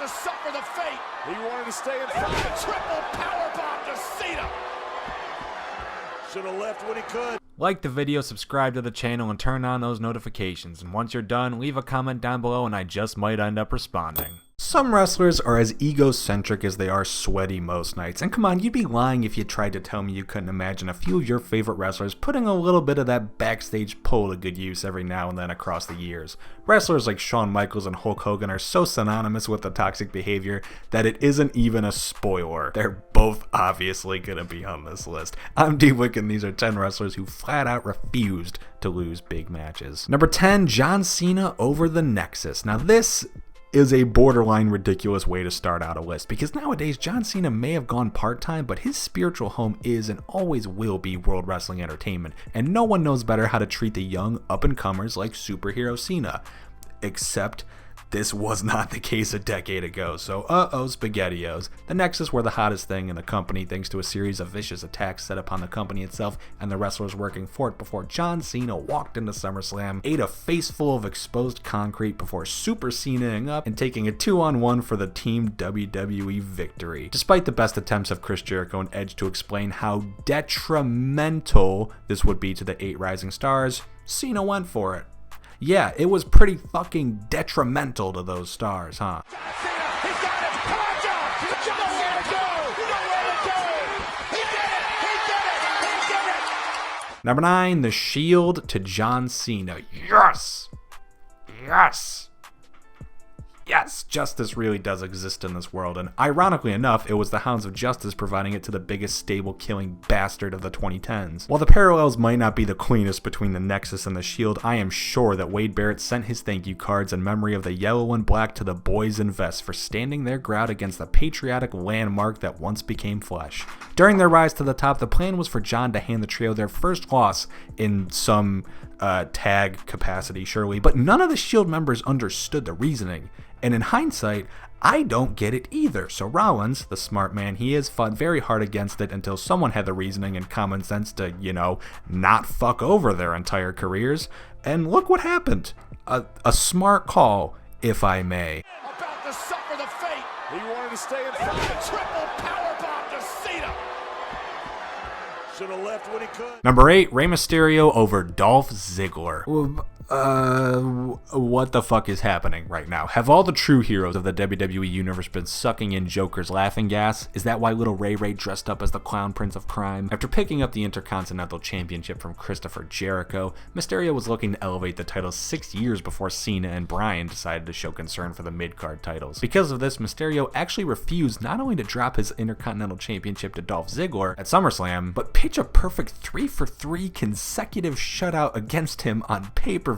to suffer the fate. He wanted to stay in front. Triple powerbomb to Cena. Should have left when he could. Like the video, subscribe to the channel, and turn on those notifications. And once you're done, leave a comment down below and I just might end up responding. Some wrestlers are as egocentric as they are sweaty most nights. And come on, you'd be lying if you tried to tell me you couldn't imagine a few of your favorite wrestlers putting a little bit of that backstage pull to good use every now and then across the years. Wrestlers like Shawn Michaels and Hulk Hogan are so synonymous with the toxic behavior that it isn't even a spoiler. They're both obviously gonna be on this list. I'm D-Wick and these are 10 wrestlers who flat out refused to lose big matches. Number 10, John Cena over the Nexus. Now this is a borderline ridiculous way to start out a list, because nowadays John Cena may have gone part-time, but his spiritual home is and always will be World Wrestling Entertainment, and no one knows better how to treat the young up-and-comers like Superhero Cena. Except this was not the case a decade ago, so SpaghettiOs. The Nexus were the hottest thing in the company thanks to a series of vicious attacks set upon the company itself and the wrestlers working for it before John Cena walked into SummerSlam, ate a face full of exposed concrete before Super Cena-ing up and taking a 2-on-1 for the Team WWE victory. Despite the best attempts of Chris Jericho and Edge to explain how detrimental this would be to the 8 rising stars, Cena went for it. Yeah, it was pretty fucking detrimental to those stars, huh? Number 9, the Shield to John Cena. Yes! Yes! Yes, justice really does exist in this world, and ironically enough, it was the Hounds of Justice providing it to the biggest stable-killing bastard of the 2010s. While the parallels might not be the cleanest between the Nexus and the Shield, I am sure that Wade Barrett sent his thank you cards in memory of the yellow and black to the boys in vests for standing their ground against the patriotic landmark that once became flesh. During their rise to the top, the plan was for John to hand the trio their first loss in some tag capacity, surely, but none of the Shield members understood the reasoning. And in hindsight, I don't get it either. So Rollins, the smart man he is, fought very hard against it until someone had the reasoning and common sense to, not fuck over their entire careers. And look what happened. A smart call, if I may. About to suffer the fate. He wanted to stay in front. Triple powerbomb to Cena. Should have left when he could. Number 8, Rey Mysterio over Dolph Ziggler. What the fuck is happening right now? Have all the true heroes of the WWE universe been sucking in Joker's laughing gas? Is that why little Ray dressed up as the Clown Prince of Crime? After picking up the Intercontinental Championship from Christopher Jericho, Mysterio was looking to elevate the titles 6 years before Cena and Bryan decided to show concern for the mid-card titles. Because of this, Mysterio actually refused not only to drop his Intercontinental Championship to Dolph Ziggler at SummerSlam, but pitch a perfect 3-for-3 consecutive shutout against him on pay-per-view.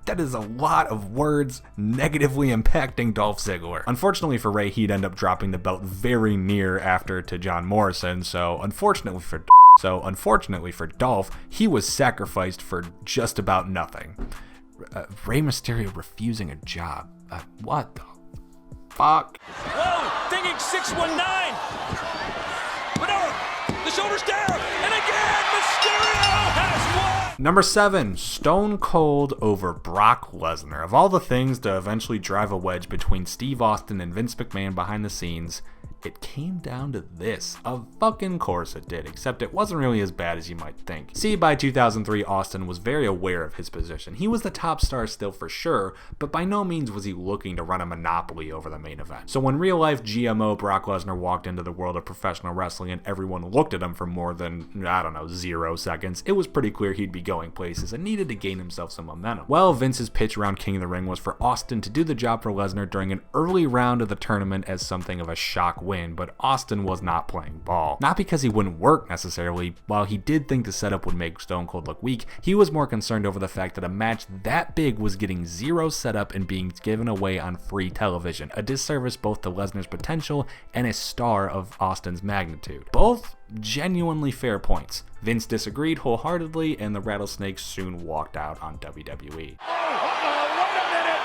That is a lot of words negatively impacting Dolph Ziggler. Unfortunately for Ray, he'd end up dropping the belt very near after to John Morrison, so unfortunately for Dolph, he was sacrificed for just about nothing. Rey Mysterio refusing a job. What the fuck? Whoa, thinking 619. But no, the shoulder's down, and again, Mysterio has won. Number 7, Stone Cold over Brock Lesnar. Of all the things to eventually drive a wedge between Steve Austin and Vince McMahon behind the scenes, it came down to this. Of fucking course it did, except it wasn't really as bad as you might think. See, by 2003, Austin was very aware of his position. He was the top star still for sure, but by no means was he looking to run a monopoly over the main event. So when real-life GMO Brock Lesnar walked into the world of professional wrestling and everyone looked at him for more than, 0 seconds, it was pretty clear he'd be going places and needed to gain himself some momentum. Well, Vince's pitch around King of the Ring was for Austin to do the job for Lesnar during an early round of the tournament as something of a shock win, but Austin was not playing ball. Not because he wouldn't work necessarily. While he did think the setup would make Stone Cold look weak, he was more concerned over the fact that a match that big was getting zero setup and being given away on free television, a disservice both to Lesnar's potential and a star of Austin's magnitude. Both genuinely fair points. Vince disagreed wholeheartedly, and the Rattlesnakes soon walked out on WWE. Wait a minute!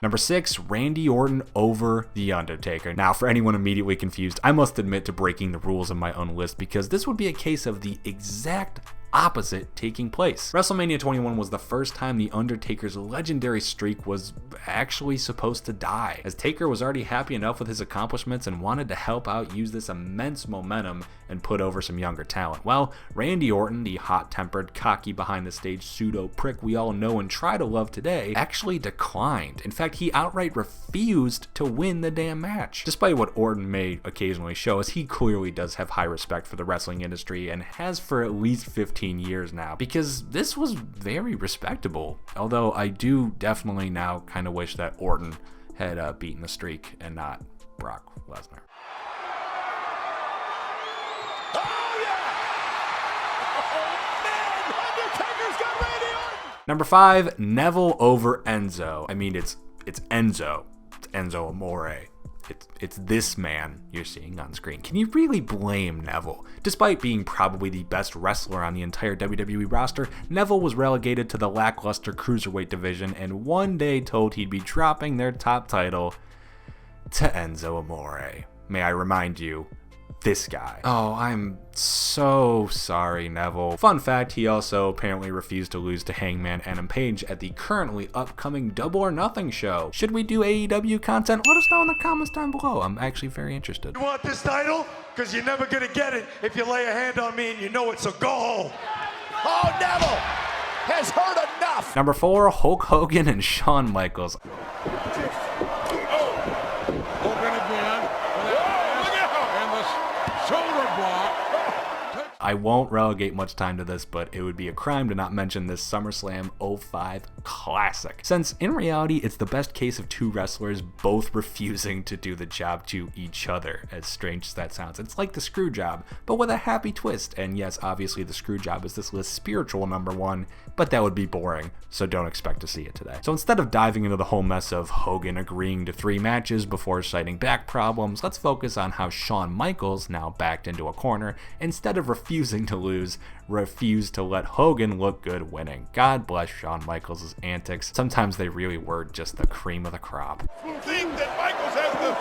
Number 6, Randy Orton over The Undertaker. Now, for anyone immediately confused, I must admit to breaking the rules of my own list because this would be a case of the exact opposite taking place. WrestleMania 21 was the first time the Undertaker's legendary streak was actually supposed to die, as Taker was already happy enough with his accomplishments and wanted to help out use this immense momentum and put over some younger talent. Well, Randy Orton, the hot-tempered, cocky behind-the-stage pseudo-prick we all know and try to love today, actually declined. In fact, he outright refused to win the damn match. Despite what Orton may occasionally show us, he clearly does have high respect for the wrestling industry and has for at least 15 years now, because this was very respectable. Although I do definitely now kind of wish that Orton had beaten the streak and not Brock Lesnar. Number 5, Neville over Enzo. I mean, it's Enzo. It's Enzo Amore. It's this man you're seeing on screen. Can you really blame Neville? Despite being probably the best wrestler on the entire WWE roster, Neville was relegated to the lackluster cruiserweight division and one day told he'd be dropping their top title to Enzo Amore. May I remind you, this guy. Oh, I'm so sorry, Neville. Fun fact, he also apparently refused to lose to Hangman Adam Page at the currently upcoming Double or Nothing show. Should we do AEW content? Let us know in the comments down below. I'm actually very interested. You want this title? Because you're never gonna get it if you lay a hand on me and you know it, so go home. Oh, Neville has heard enough. Number 4, Hulk Hogan and Shawn Michaels. I won't relegate much time to this, but it would be a crime to not mention this SummerSlam 05 classic, since in reality it's the best case of two wrestlers both refusing to do the job to each other, as strange as that sounds. It's like the screw job, but with a happy twist. And yes, obviously the screw job is this list's spiritual number 1, but that would be boring, so don't expect to see it today. So instead of diving into the whole mess of Hogan agreeing to 3 matches before citing back problems, let's focus on how Shawn Michaels, now backed into a corner, instead of refusing to lose, refused to let Hogan look good winning. God bless Shawn Michaels' antics. Sometimes they really were just the cream of the crop. Think that Michaels has the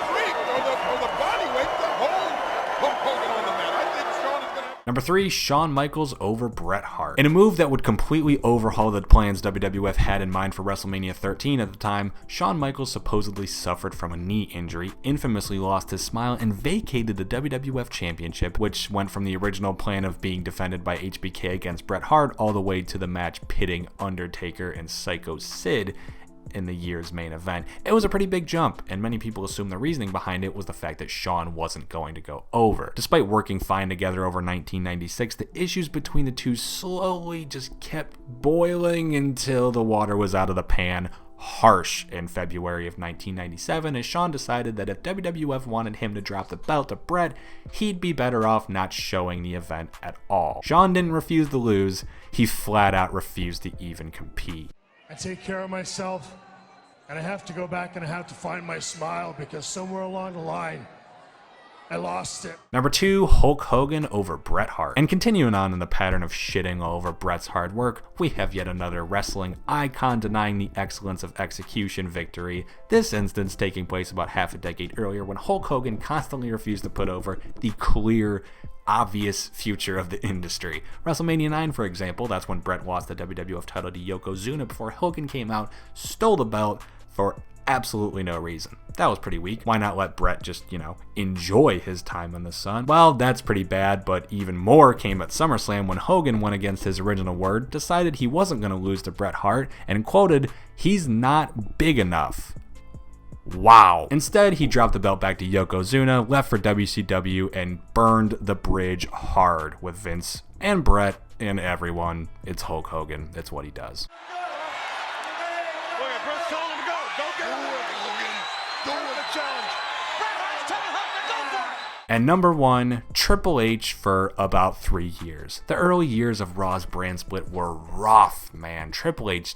streak or the body weight to hold Hulk Hogan on the mat. I think Shawn is going to... Number 3, Shawn Michaels over Bret Hart. In a move that would completely overhaul the plans WWF had in mind for WrestleMania 13 at the time, Shawn Michaels supposedly suffered from a knee injury, infamously lost his smile, and vacated the WWF Championship, which went from the original plan of being defended by HBK against Bret Hart all the way to the match pitting Undertaker and Psycho Sid in the year's main event. It was a pretty big jump, and many people assume the reasoning behind it was the fact that Shawn wasn't going to go over. Despite working fine together over 1996, the issues between the two slowly just kept boiling until the water was out of the pan harsh in February of 1997, as Shawn decided that if WWF wanted him to drop the belt to Bret, he'd be better off not showing the event at all. Shawn didn't refuse to lose, he flat out refused to even compete. I take care of myself, and I have to go back and I have to find my smile, because somewhere along the line, I lost it. Number 2, Hulk Hogan over Bret Hart. And continuing on in the pattern of shitting all over Bret's hard work, we have yet another wrestling icon denying the excellence of execution victory, this instance taking place about half a decade earlier when Hulk Hogan constantly refused to put over the clear, obvious future of the industry. WrestleMania 9, for example, that's when Bret lost the WWF title to Yokozuna before Hogan came out, stole the belt for absolutely no reason. That was pretty weak. Why not let Bret just, enjoy his time in the sun? Well, that's pretty bad, but even more came at SummerSlam when Hogan went against his original word, decided he wasn't going to lose to Bret Hart, and quoted, "He's not big enough." Wow. Instead, he dropped the belt back to Yokozuna, left for WCW, and burned the bridge hard with Vince and Bret and everyone. It's Hulk Hogan. It's what he does. And number 1, Triple H for about 3 years. The early years of Raw's brand split were rough, man. Triple H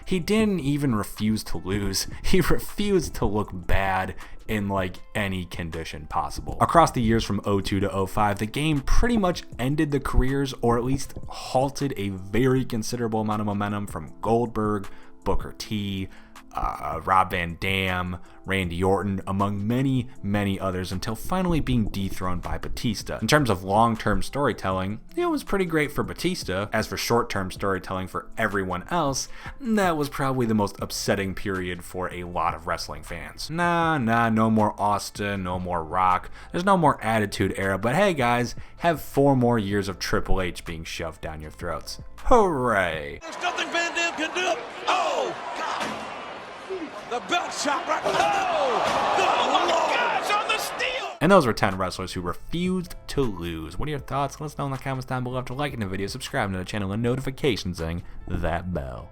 he didn't even refuse to lose. He refused to look bad in any condition possible. Across the years from 02 to 05, the game pretty much ended the careers, or at least halted a very considerable amount of momentum from Goldberg, Booker T, Rob Van Dam, Randy Orton, among many, many others, until finally being dethroned by Batista. In terms of long-term storytelling, it was pretty great for Batista. As for short-term storytelling for everyone else, that was probably the most upsetting period for a lot of wrestling fans. Nah, no more Austin, no more Rock, there's no more Attitude Era, but hey guys, have 4 more years of Triple H being shoved down your throats. Hooray! There's nothing Van Dam can do. Oh, God. The belt shot right. Oh my gosh, on the steel. And those were 10 wrestlers who refused to lose. What are your thoughts? Let us know in the comments down below. After liking the video, subscribing to the channel, and notifications, that bell.